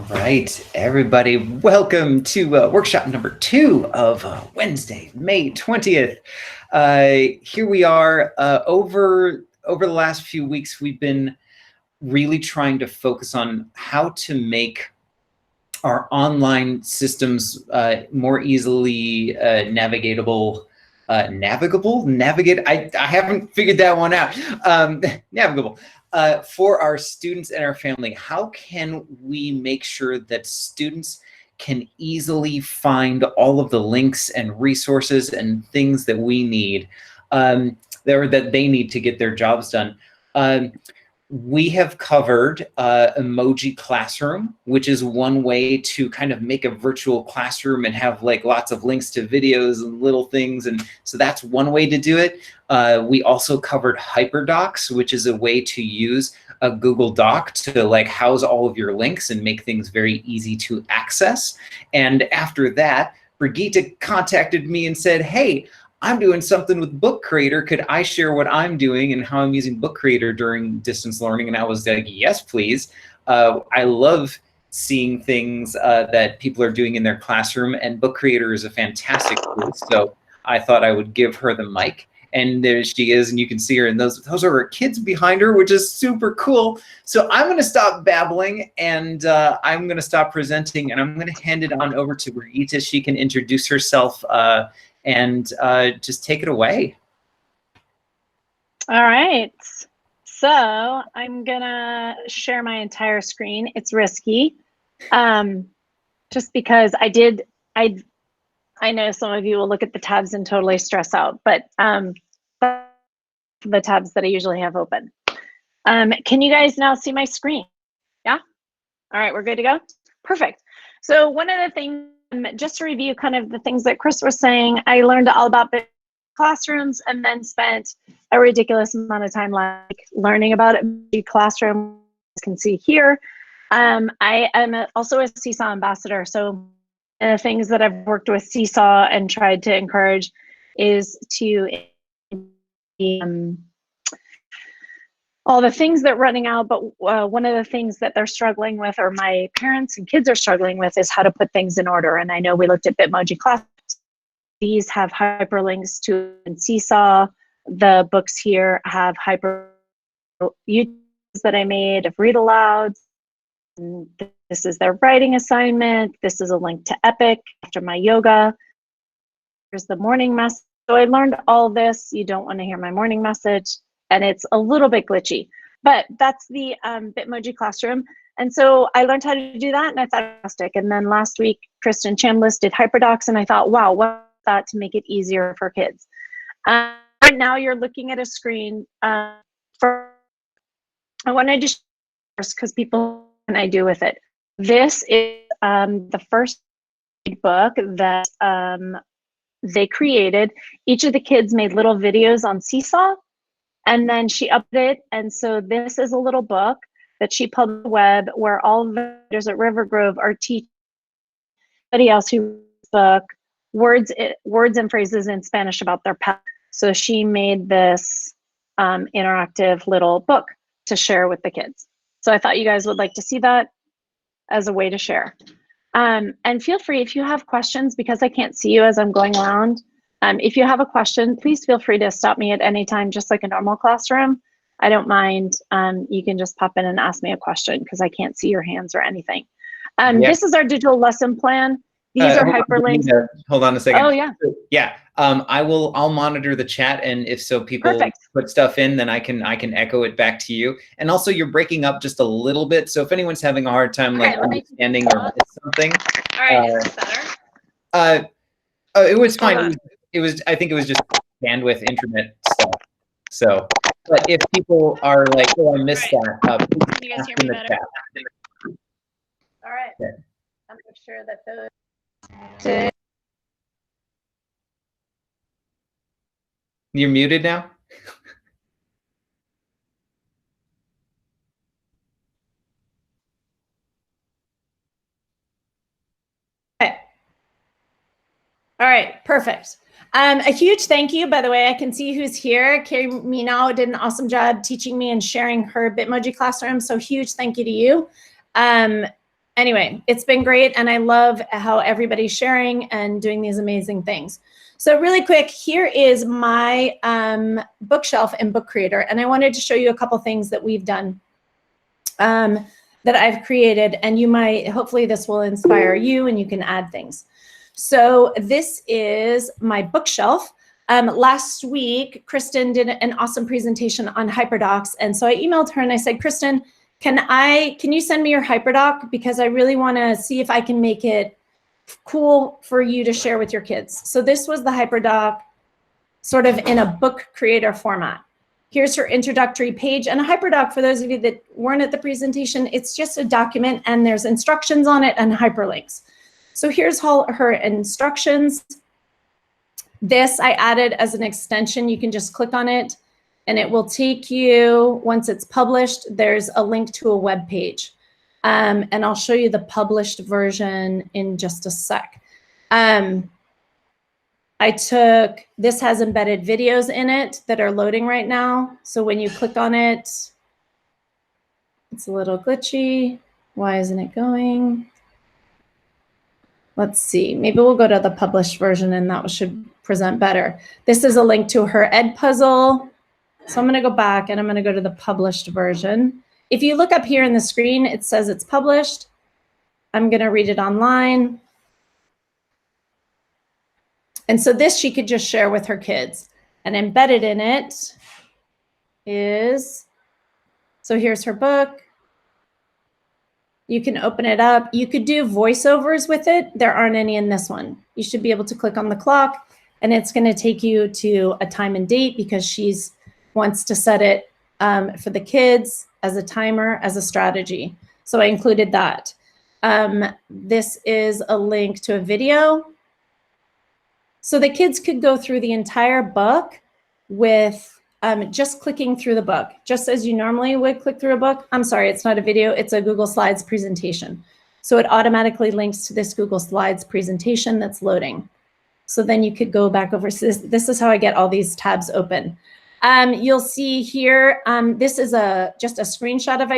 right, everybody, welcome to workshop number 2 of Wednesday, May 20th. Here we are. Over the last few weeks, we've been really trying to focus on how to make our online systems more easily navigable. Navigate. I haven't figured that one out. Navigable. For our students and our family, how can we make sure that students can easily find all of the links and resources and things that we need, that they need to get their jobs done? We have covered Emoji Classroom, which is one way to kind of make a virtual classroom and have like lots of links to videos and little things. And so that's one way to do it. We also covered HyperDocs, which is a way to use a Google Doc to like house all of your links and make things very easy to access. And after that, Brigitte contacted me and said, hey, I'm doing something with Book Creator. Could I share what I'm doing and how I'm using Book Creator during distance learning? And I was like, yes, please. I love seeing things that people are doing in their classroom, and Book Creator is a fantastic tool. So I thought I would give her the mic. And there she is, and you can see her, and those are her kids behind her, which is super cool. So I'm going to stop babbling, and I'm going to stop presenting, and I'm going to hand it on over to Brigitte. She can introduce herself and just take it away. All right. So I'm going to share my entire screen. It's risky, just because I know some of you will look at the tabs and totally stress out, but the tabs that I usually have open. Can you guys now see my screen? Yeah? All right, we're good to go? Perfect. So one of the things, just to review kind of the things that Chris was saying, I learned all about classrooms and then spent a ridiculous amount of time learning about it. Classroom, you can see here. I am also a Seesaw ambassador. So the things that I've worked with Seesaw and tried to encourage is to all the things that are running out, but one of the things that they're struggling with, or my parents and kids are struggling with, is how to put things in order. And I know we looked at Bitmoji class. These have hyperlinks to Seesaw. The books here have YouTubes that I made of read alouds. This is their writing assignment. This is a link to Epic after my yoga. Here's the morning message. So I learned all this. You don't want to hear my morning message. And it's a little bit glitchy, but that's the Bitmoji Classroom. And so I learned how to do that, and I thought fantastic. And then last week, Kristen Chambliss did HyperDocs, and I thought, wow, what's that to make it easier for kids? Right now, you're looking at a screen. I wanted to share first because people, what can I do with it? This is the first book that they created. Each of the kids made little videos on Seesaw. And then she updated it, and so this is a little book that she published on the web where all the readers at River Grove are teaching anybody else who reads the book words and phrases in Spanish about their pet. So she made this interactive little book to share with the kids. So I thought you guys would like to see that as a way to share. And feel free if you have questions, because I can't see you as I'm going around. If you have a question, please feel free to stop me at any time, just like a normal classroom. I don't mind. You can just pop in and ask me a question because I can't see your hands or anything. This is our digital lesson plan. These are hyperlinks. Hold on a second. Oh, yeah. Yeah. I'll monitor the chat, and if so people put stuff in, then I can echo it back to you. And also, you're breaking up just a little bit, so if anyone's having a hard time understanding or something. All right, is this better? It was fine. I think it was just bandwidth internet stuff. So, but if people are like, oh, I missed that, can you guys hear me better? All right. Okay. I'm not sure that those. You're muted now? Okay. All right, perfect. A huge thank you, by the way. I can see who's here. Carrie Minau did an awesome job teaching me and sharing her Bitmoji Classroom. So huge thank you to you. Anyway, it's been great, and I love how everybody's sharing and doing these amazing things. So really quick, here is my bookshelf in Book Creator, and I wanted to show you a couple things that we've done that I've created, and you might, hopefully this will inspire you and you can add things. So this is my bookshelf. Last week, Kristen did an awesome presentation on HyperDocs, and so I emailed her and I said, Kristen, can you send me your HyperDoc, because I really want to see if I can make it cool for you to share with your kids. So this was the HyperDoc, sort of in a Book Creator format. Here's her introductory page, and a HyperDoc, for those of you that weren't at the presentation, it's just a document and there's instructions on it and hyperlinks. So here's all her instructions. This I added as an extension. You can just click on it and it will take you, once it's published, there's a link to a web page. And I'll show you the published version in just a sec. This has embedded videos in it that are loading right now. So when you click on it, it's a little glitchy. Why isn't it going? Let's see, maybe we'll go to the published version and that should present better. This is a link to her Edpuzzle. So I'm gonna go back and I'm gonna go to the published version. If you look up here in the screen, it says it's published. I'm gonna read it online. And so this she could just share with her kids. And embedded in it is, so here's her book. You can open it up. You could do voiceovers with it. There aren't any in this one. You should be able to click on the clock and it's going to take you to a time and date, because she's wants to set it for the kids as a timer, as a strategy. So I included that. This is a link to a video. So the kids could go through the entire book with just clicking through the book, just as you normally would click through a book. I'm sorry, it's not a video, it's a Google Slides presentation. So it automatically links to this Google Slides presentation that's loading. So then you could go back over. So this is how I get all these tabs open. You'll see here, this is just a screenshot of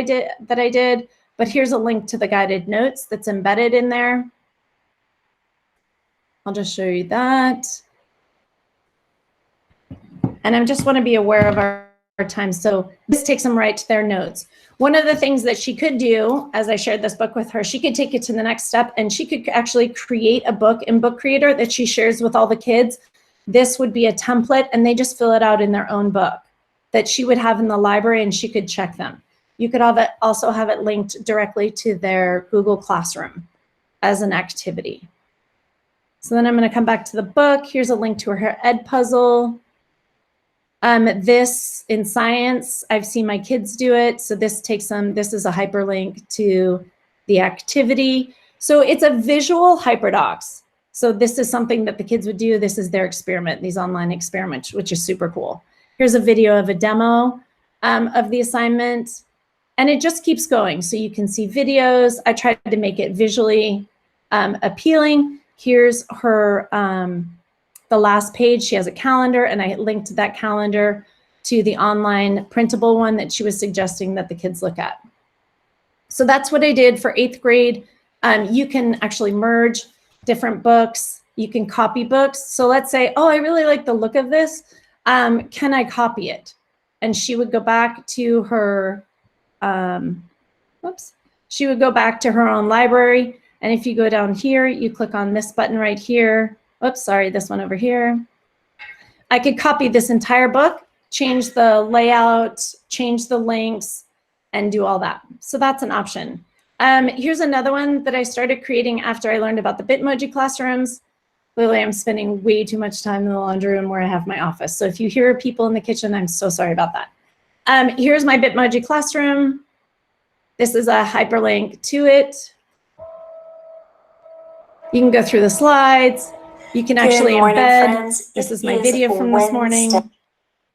that I did, but here's a link to the guided notes that's embedded in there. I'll just show you that. And I just want to be aware of our time. So this takes them right to their notes. One of the things that she could do, as I shared this book with her, she could take it to the next step and she could actually create a book in Book Creator that she shares with all the kids. This would be a template and they just fill it out in their own book that she would have in the library and she could check them. You could also have it linked directly to their Google Classroom as an activity. So then I'm going to come back to the book. Here's a link to her Edpuzzle. This in science, I've seen my kids do it. So this takes them, this is a hyperlink to the activity. So it's a visual HyperDocs. So this is something that the kids would do. This is their experiment, these online experiments, which is super cool. Here's a video of a demo of the assignment. And it just keeps going. So you can see videos. I tried to make it visually appealing. Here's her, the last page. She has a calendar and I linked that calendar to the online printable one that she was suggesting that the kids look at. So that's what I did for 8th grade. You can actually merge different books. You can copy books. So let's say, oh, I really like the look of this. Can I copy it? And she would go back to her, she would go back to her own library. And if you go down here, you click on this button right here. Oops, sorry, this one over here. I could copy this entire book, change the layout, change the links, and do all that. So that's an option. Here's another one that I started creating after I learned about the Bitmoji classrooms. Clearly, I'm spending way too much time in the laundry room where I have my office. So if you hear people in the kitchen, I'm so sorry about that. Here's my Bitmoji classroom. This is a hyperlink to it. You can go through the slides. You can actually embed. Friends. This is my video from this morning.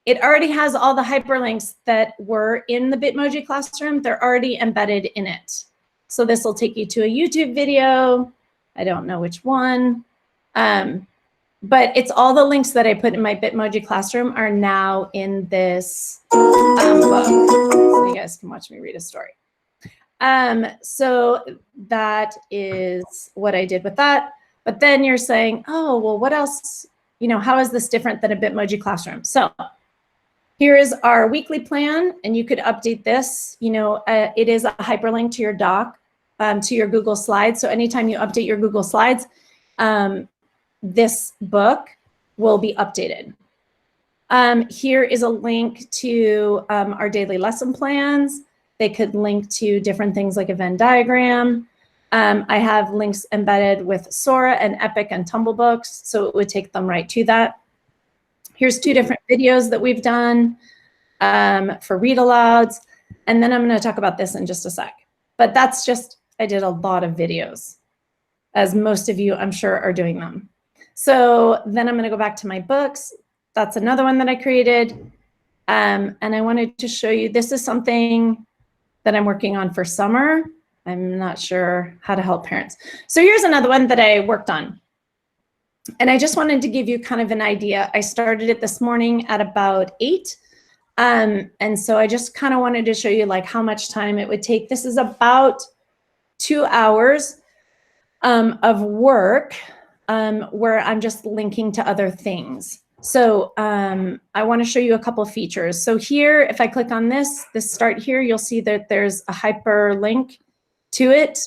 It already has all the hyperlinks that were in the Bitmoji classroom. They're already embedded in it. So this will take you to a YouTube video. I don't know which one. But it's all the links that I put in my Bitmoji classroom are now in this book. So you guys can watch me read a story. So that is what I did with that. But then you're saying, oh, well, what else? You know, how is this different than a Bitmoji classroom? So here is our weekly plan, and you could update this. You know, it is a hyperlink to your doc, to your Google Slides. So anytime you update your Google Slides, this book will be updated. Here is a link to our daily lesson plans. They could link to different things like a Venn diagram. I have links embedded with Sora and Epic and Tumblebooks, so it would take them right to that. Here's 2 different videos that we've done for read alouds. And then I'm going to talk about this in just a sec. But that's just, I did a lot of videos, as most of you, I'm sure, are doing them. So then I'm going to go back to my books. That's another one that I created. And I wanted to show you, this is something that I'm working on for summer. I'm not sure how to help parents. So here's another one that I worked on. And I just wanted to give you kind of an idea. I started it this morning at about 8. And so I just kind of wanted to show you like how much time it would take. This is about 2 hours of work where I'm just linking to other things. So I want to show you a couple of features. So here, if I click on this start here, you'll see that there's a hyperlink to it.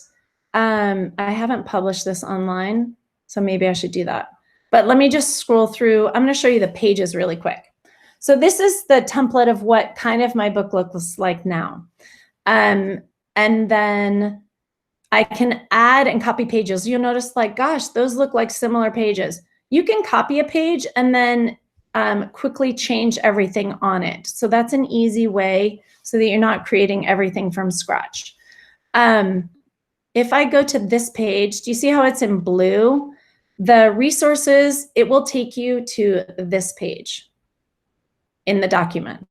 I haven't published this online, so maybe I should do that. But let me just scroll through. I'm going to show you the pages really quick. So this is the template of what kind of my book looks like now. And then I can add and copy pages. You'll notice like, gosh, those look like similar pages. You can copy a page and then quickly change everything on it. So that's an easy way so that you're not creating everything from scratch. If I go to this page, do you see how it's in blue? The resources, it will take you to this page in the document.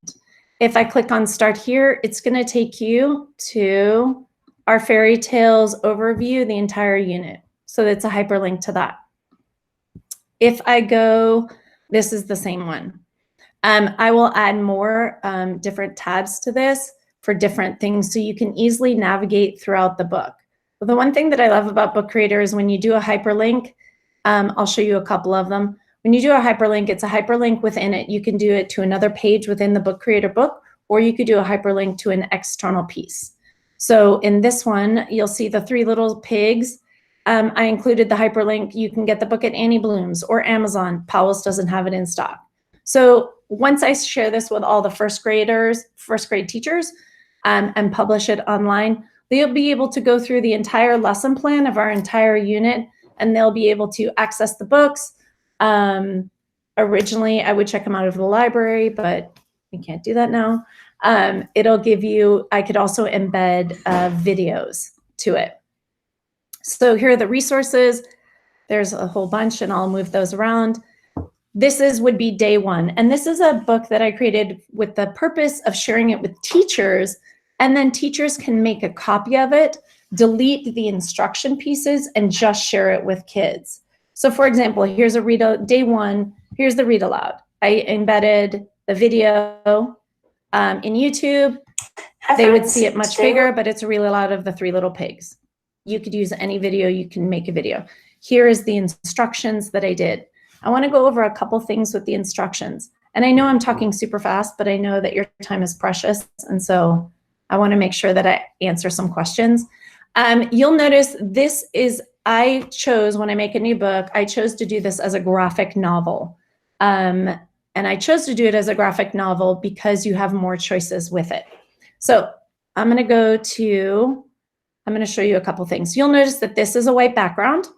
If I click on Start Here, it's going to take you to our Fairy Tales overview, the entire unit. So it's a hyperlink to that. If I go, this is the same one. I will add more different tabs to this for different things so you can easily navigate throughout the book. But the one thing that I love about Book Creator is when you do a hyperlink, I'll show you a couple of them. When you do a hyperlink, it's a hyperlink within it. You can do it to another page within the Book Creator book, or you could do a hyperlink to an external piece. So in this one, you'll see the 3 little pigs. I included the hyperlink. You can get the book at Annie Bloom's or Amazon. Powell's doesn't have it in stock. So once I share this with all the first grade teachers, and publish it online, they'll be able to go through the entire lesson plan of our entire unit, and they'll be able to access the books. Originally, I would check them out of the library, but we can't do that now. It'll give you, I could also embed videos to it. So here are the resources. There's a whole bunch, and I'll move those around. This would be day 1. And this is a book that I created with the purpose of sharing it with teachers, and then teachers can make a copy of it, delete the instruction pieces, and just share it with kids. So for example, here's a day 1, here's the read aloud. I embedded the video in YouTube. They would see it much bigger, but it's a read aloud of the 3 little pigs. You could use any video, you can make a video. Here is the instructions that I did. I want to go over a couple things with the instructions. And I know I'm talking super fast, but I know that your time is precious. And so I want to make sure that I answer some questions. You'll notice this is, I chose, when I make a new book, I chose to do this as a graphic novel. And I chose to do it as a graphic novel because you have more choices with it. So I'm going to show you a couple things. You'll notice that this is a white background.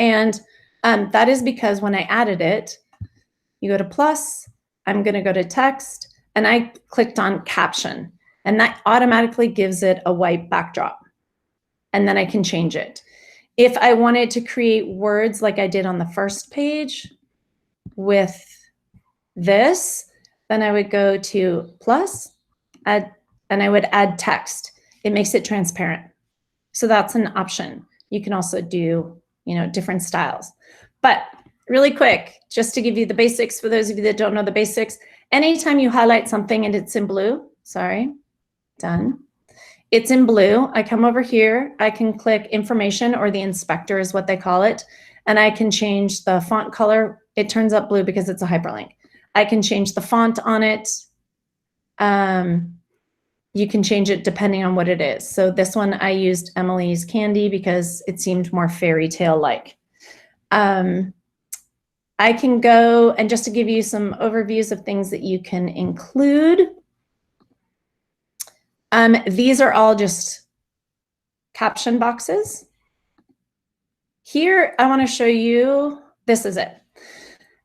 And that is because when I added it, you go to plus, I'm going to go to text, and I clicked on caption, and that automatically gives it a white backdrop. And then I can change it. If I wanted to create words like I did on the first page with this, then I would go to plus, add, and I would add text. It makes it transparent. So that's an option. You can also do, different styles. But really quick, just to give you the basics, for those of you that don't know the basics, anytime you highlight something and it's in blue, sorry, done. It's in blue. I come over here, I can click information, or the inspector is what they call it, and I can change the font color. It turns up blue because it's a hyperlink. I can change the font on it. You can change it depending on what it is. So this one I used Emily's Candy because it seemed more fairy tale like. I can go, and just to give you some overviews of things that you can include. These are all just caption boxes. Here, I want to show you, this is it.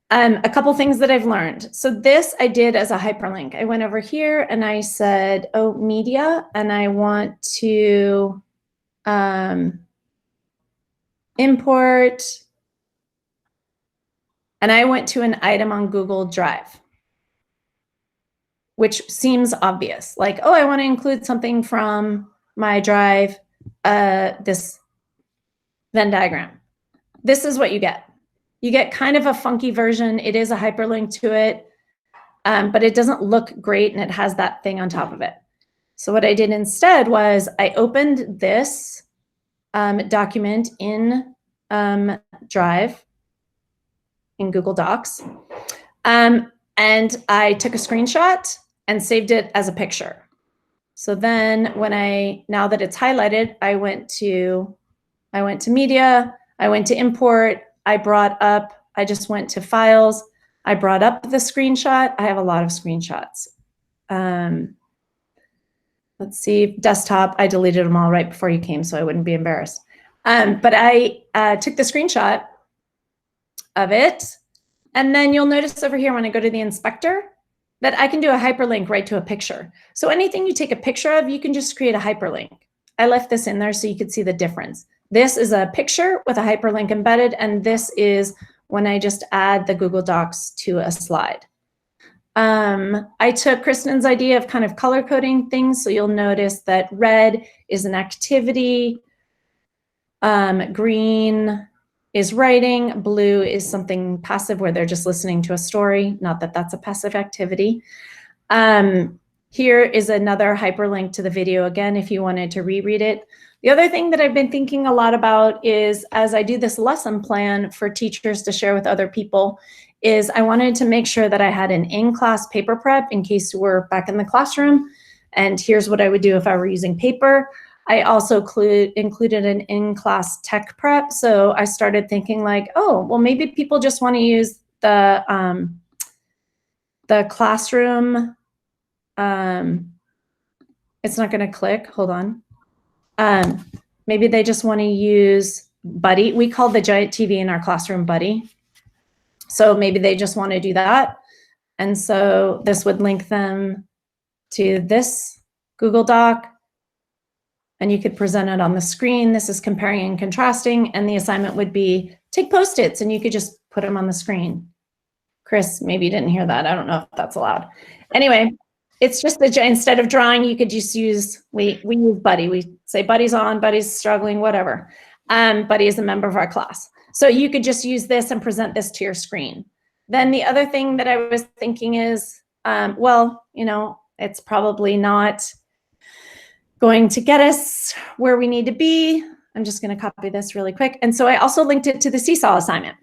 A couple things that I've learned. So this I did as a hyperlink. I went over here and I said, oh, media, and I want to import, and I went to an item on Google Drive, which seems obvious. Like, oh, I want to include something from my Drive, this Venn diagram. This is what you get. You get kind of a funky version. It is a hyperlink to it, but it doesn't look great, and it has that thing on top of it. So what I did instead was I opened this document in Drive, in Google Docs, and I took a screenshot and saved it as a picture. So then when now that it's highlighted, I went to media, I went to import, I just went to files, I brought up the screenshot. I have a lot of screenshots. Let's see, desktop, I deleted them all right before you came so I wouldn't be embarrassed. But I took the screenshot of it, and then you'll notice over here when I go to the inspector that I can do a hyperlink right to a picture. So anything you take a picture of, you can just create a hyperlink. I left this in there so you could see the difference. This is a picture with a hyperlink embedded, and this is when I just add the Google Docs to a slide. I took Kristen's idea of kind of color coding things, so you'll notice that red is an activity, green is writing, blue is something passive where they're just listening to a story, not that that's a passive activity. Here is another hyperlink to the video again if you wanted to reread it. The other thing that I've been thinking a lot about is, as I do this lesson plan for teachers to share with other people, is I wanted to make sure that I had an in-class paper prep in case we're back in the classroom. And here's what I would do if I were using paper. I also included an in-class tech prep. So I started thinking like, oh, well, maybe people just want to use the classroom. It's not going to click. Hold on. Maybe they just want to use Buddy. We call the giant TV in our classroom Buddy. So maybe they just want to do that. And so this would link them to this Google Doc, and you could present it on the screen. This is comparing and contrasting, and the assignment would be take Post-its, and you could just put them on the screen. Chris, maybe you didn't hear that. I don't know if that's allowed. Anyway, it's just that instead of drawing, you could just use, we use Buddy. We say Buddy's on, Buddy's struggling, whatever. Buddy is a member of our class. So you could just use this and present this to your screen. Then the other thing that I was thinking is, well, you know, it's probably not going to get us where we need to be. I'm just going to copy this really quick. And so I also linked it to the Seesaw assignment.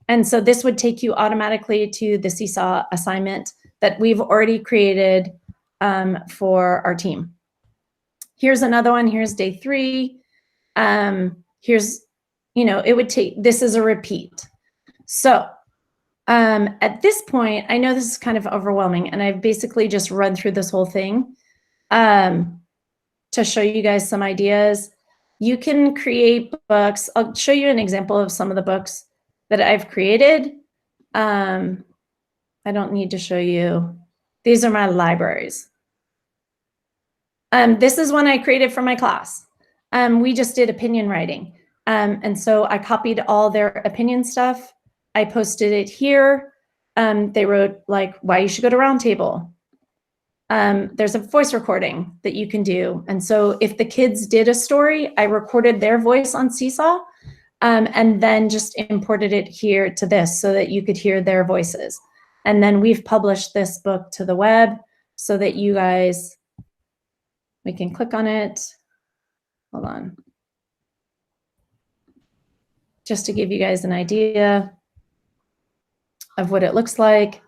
And so this would take you automatically to the Seesaw assignment that we've already created for our team. Here's another one. Here's day 3. Here's, you know, it would take, this is a repeat. So at this point, I know this is kind of overwhelming, and I've basically just run through this whole thing to show you guys some ideas. You can create books. I'll show you an example of some of the books that I've created. I don't need to show you. These are my libraries. This is one I created for my class. We just did opinion writing. And so I copied all their opinion stuff. I posted it here. They wrote like why you should go to Roundtable. There's a voice recording that you can do. And so if the kids did a story, I recorded their voice on Seesaw and then just imported it here to this so that you could hear their voices. And then we've published this book to the web so that you guys We can click on it. Hold on. Just to give you guys an idea of what it looks like.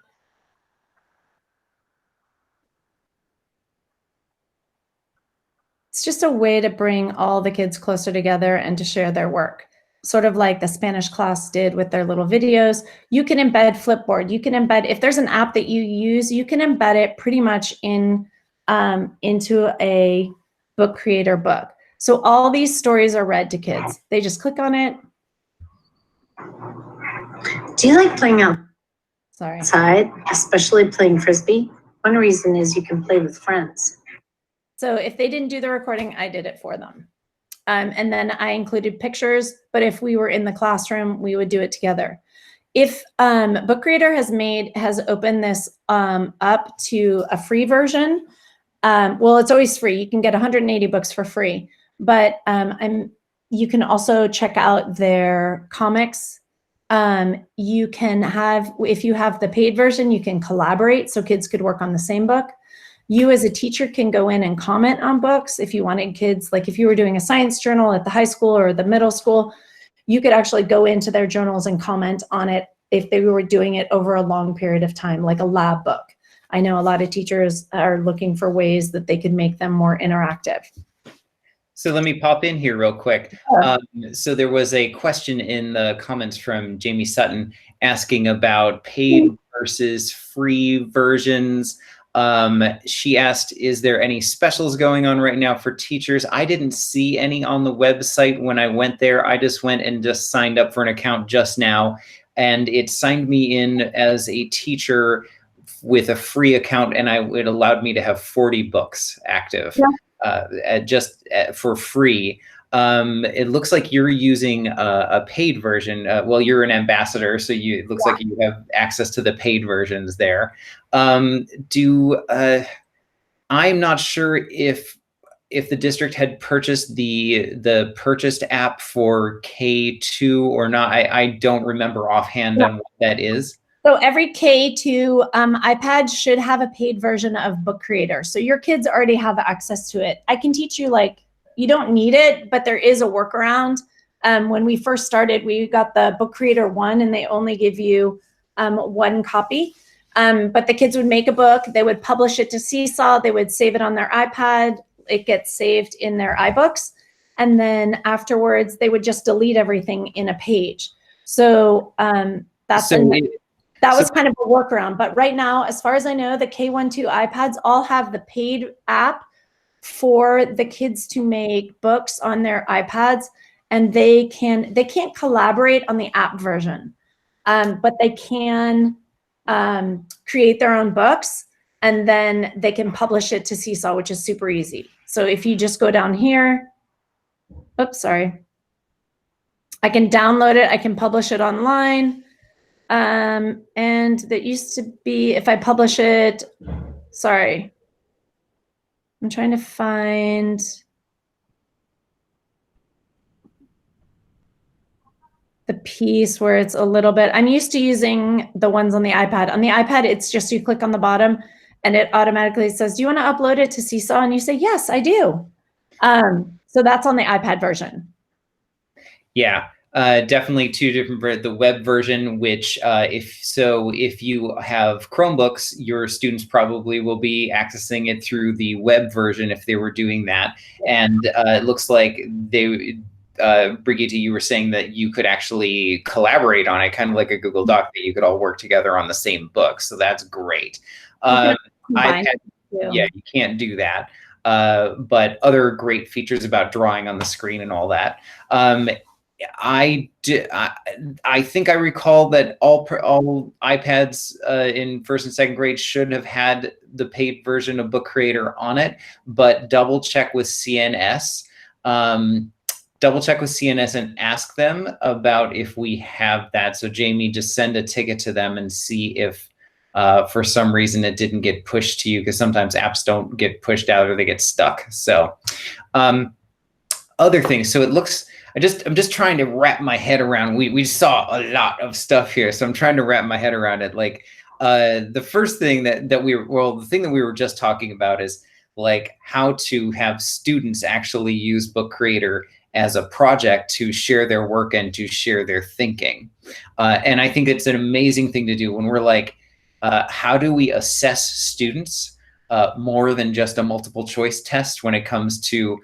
It's just a way to bring all the kids closer together and to share their work. Sort of like the Spanish class did with their little videos. You can embed Flipboard. You can embed, if there's an app that you use, you can embed it pretty much in into a book creator book. So all these stories are read to kids. They just click on it. Do you like playing Sorry. outside, especially playing Frisbee? One reason is you can play with friends. So if they didn't do the recording, I did it for them. And then I included pictures, but if we were in the classroom, we would do it together. If Book Creator has opened this up to a free version, well, it's always free. You can get 180 books for free, but you can also check out their comics. You can have, if you have the paid version, you can collaborate so kids could work on the same book. You as a teacher can go in and comment on books if you wanted kids, like if you were doing a science journal at the high school or the middle school, you could actually go into their journals and comment on it if they were doing it over a long period of time, like a lab book. I know a lot of teachers are looking for ways that they could make them more interactive. So let me pop in here real quick. So there was a question in the comments from Jamie Sutton asking about paid versus free versions. She asked, is there any specials going on right now for teachers? I didn't see any on the website when I went there. I just went and just signed up for an account just now, and it signed me in as a teacher with a free account, and it allowed me to have 40 books active. Yeah. For free. It looks like you're using a paid version. Well, you're an ambassador, so it looks like you have access to the paid versions there. I'm not sure if the district had purchased the purchased app for K2 or not. I don't remember offhand on what that is. So every K2 iPad should have a paid version of Book Creator. So your kids already have access to it. I can teach you, like, you don't need it, but there is a workaround. When we first started, we got the Book Creator 1, and they only give you 1 copy. But the kids would make a book, they would publish it to Seesaw, they would save it on their iPad, it gets saved in their iBooks, and then afterwards they would just delete everything in a page. So that was kind of a workaround. But right now, as far as I know, the K12 iPads all have the paid app for the kids to make books on their iPads, and they can't collaborate on the app version, but they can create their own books, and then they can publish it to Seesaw, which is super easy. So if you just go down here, oops, sorry, I can download it, I can publish it online. And that used to be, if I publish it, sorry, I'm trying to find the piece where it's a little bit, I'm used to using the ones on the iPad. On the iPad, it's just you click on the bottom and it automatically says, do you want to upload it to Seesaw? And you say, yes, I do. So that's on the iPad version. Yeah. Definitely two different, the web version, which if you have Chromebooks, your students probably will be accessing it through the web version if they were doing that. And it looks like Brigitte, you were saying that you could actually collaborate on it, kind of like a Google Doc, that you could all work together on the same book. So that's great. iPad, yeah, you can't do that. But other great features about drawing on the screen and all that. I think I recall that all iPads in 1st and 2nd grade should have had the paid version of Book Creator on it, but double check with CNS. Double check with CNS and ask them about if we have that. So Jamie, just send a ticket to them and see if for some reason it didn't get pushed to you, because sometimes apps don't get pushed out or they get stuck. So other things. So it looks, I'm just trying to wrap my head around, we saw a lot of stuff here. So I'm trying to wrap my head around it. Like the first thing the thing that we were just talking about is like how to have students actually use Book Creator as a project to share their work and to share their thinking. And I think it's an amazing thing to do when we're like, how do we assess students more than just a multiple choice test when it comes to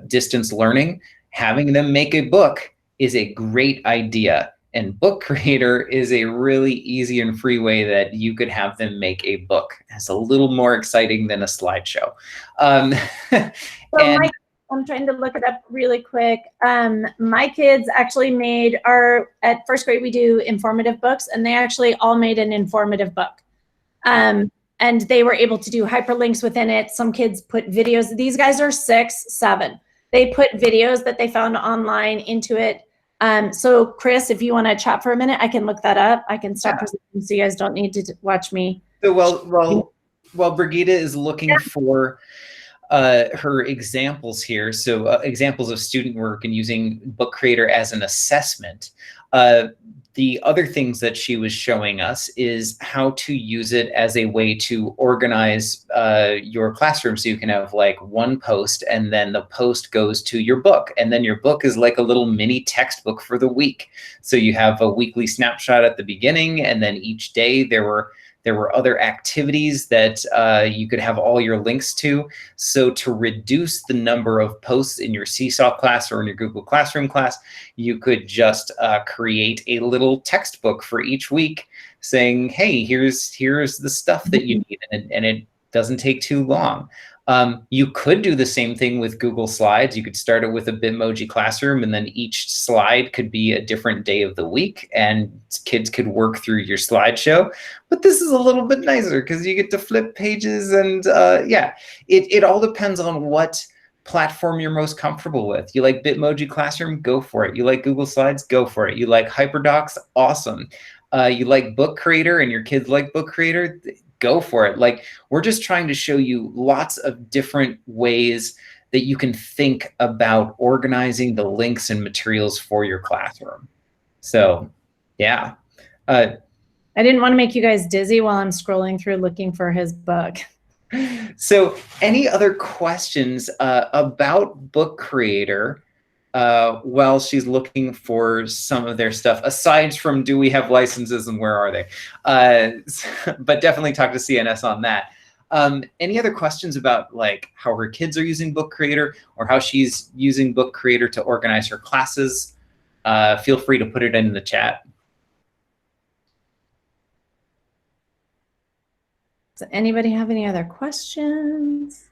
distance learning? Having them make a book is a great idea. And Book Creator is a really easy and free way that you could have them make a book. It's a little more exciting than a slideshow. So I'm trying to look it up really quick. My kids actually made at first grade, we do informative books, and they actually all made an informative book. And they were able to do hyperlinks within it. Some kids put videos. These guys are 6, 7. They put videos that they found online into it. So Chris, if you want to chat for a minute, I can look that up. I can stop presenting so you guys don't need to watch me. So while Brigitte is looking for her examples here, so examples of student work and using Book Creator as an assessment, the other things that she was showing us is how to use it as a way to organize your classroom. So you can have like one post, and then the post goes to your book. And then your book is like a little mini textbook for the week. So you have a weekly snapshot at the beginning, and then each day there were other activities that you could have all your links to. So to reduce the number of posts in your Seesaw class or in your Google Classroom class, you could just create a little textbook for each week saying, hey, here's the stuff that you need, and it doesn't take too long. You could do the same thing with Google Slides. You could start it with a Bitmoji classroom, and then each slide could be a different day of the week, and kids could work through your slideshow. But this is a little bit nicer because you get to flip pages, and yeah, it all depends on what platform you're most comfortable with. You like Bitmoji Classroom? Go for it. You like Google Slides? Go for it. You like HyperDocs? Awesome. You like Book Creator and your kids like Book Creator? Go for it. Like, we're just trying to show you lots of different ways that you can think about organizing the links and materials for your classroom. So, yeah. I didn't want to make you guys dizzy while I'm scrolling through looking for his book. So, any other questions about Book Creator while she's looking for some of their stuff, aside from do we have licenses and where are they? But definitely talk to CNS on that. Any other questions about like how her kids are using Book Creator or how she's using Book Creator to organize her classes? Feel free to put it in the chat. Does anybody have any other questions?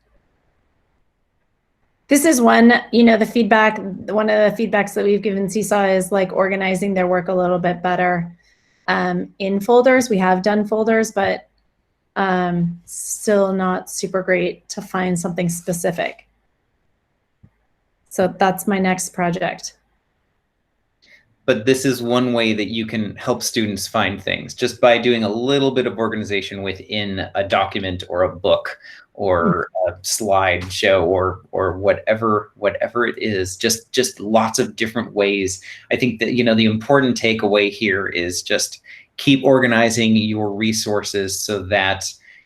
This is one, you know, the feedback, one of the feedbacks that we've given Seesaw is like organizing their work a little bit better in folders. We have done folders, but still not super great to find something specific. So that's my next project. But this is one way that you can help students find things just by doing a little bit of organization within a document or a book or a slideshow or whatever it is, just lots of different ways. I think that, you know, the important takeaway here is just keep organizing your resources so that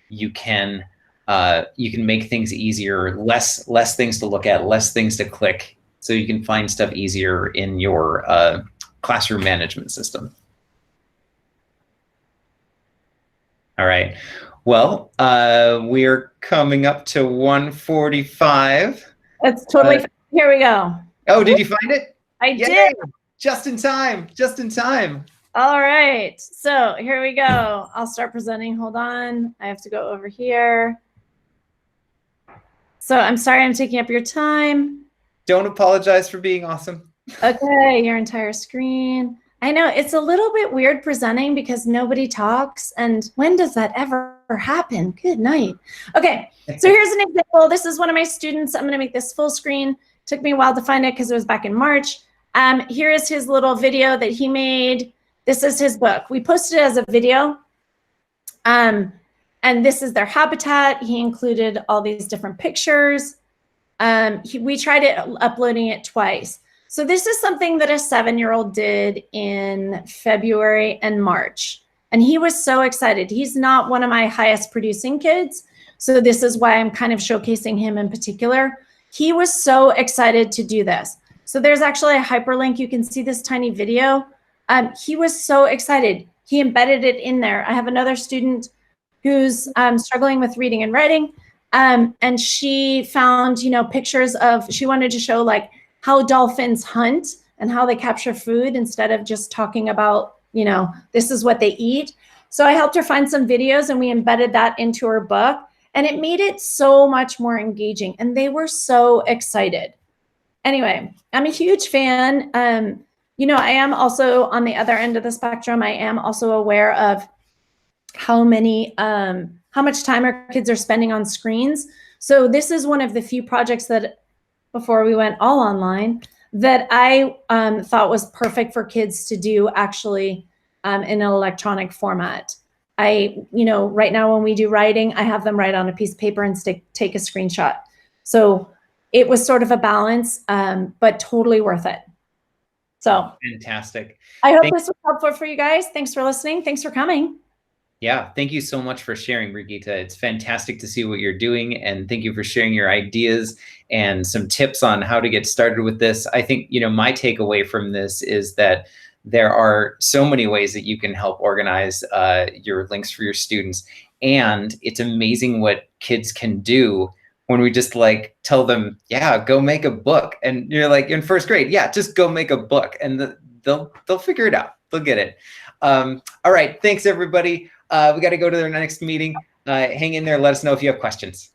you can make things easier, less things to look at, less things to click, so you can find stuff easier in your classroom management system. All right. Well, we're coming up to 1:45. That's totally fine. Here we go. Oh, did you find it? I Yay! did. Just in time. Just in time. All right. So here we go. I'll start presenting. Hold on. I have to go over here. So I'm sorry I'm taking up your time. Don't apologize for being awesome. Okay, your entire screen. I know it's a little bit weird presenting because nobody talks, and when does that ever happen? Good night. Okay, so here's an example. This is one of my students. I'm going to make this full screen. Took me a while to find it because it was back in March. Here is his little video that he made. This is his book. We posted it as a video, and this is their habitat. He included all these different pictures. We tried uploading it twice. So this is something that a 7-year-old did in February and March. And he was so excited. He's not one of my highest producing kids. So this is why I'm kind of showcasing him in particular. He was so excited to do this. So there's actually a hyperlink. You can see this tiny video. He was so excited. He embedded it in there. I have another student who's struggling with reading and writing. And she found, pictures of, she wanted to show like how dolphins hunt and how they capture food instead of just talking about, this is what they eat. So I helped her find some videos and we embedded that into her book, and it made it so much more engaging, and they were so excited. Anyway, I'm a huge fan. I am also on the other end of the spectrum. I am also aware of how much time our kids are spending on screens. So this is one of the few projects that, before we went all online, that I thought was perfect for kids to do actually in an electronic format. Right now when we do writing, I have them write on a piece of paper and take a screenshot. So it was sort of a balance, but totally worth it. So fantastic. I hope this was helpful for you guys. Thanks for listening. Thanks for coming. Yeah, thank you so much for sharing, Brigitte. It's fantastic to see what you're doing, and thank you for sharing your ideas and some tips on how to get started with this. I think, my takeaway from this is that there are so many ways that you can help organize your links for your students, and it's amazing what kids can do when we just tell them, yeah, go make a book. And you're like, in first grade, yeah, just go make a book, and they'll figure it out. They'll get it. All right, thanks everybody. We got to go to their next meeting. Hang in there. Let us know if you have questions.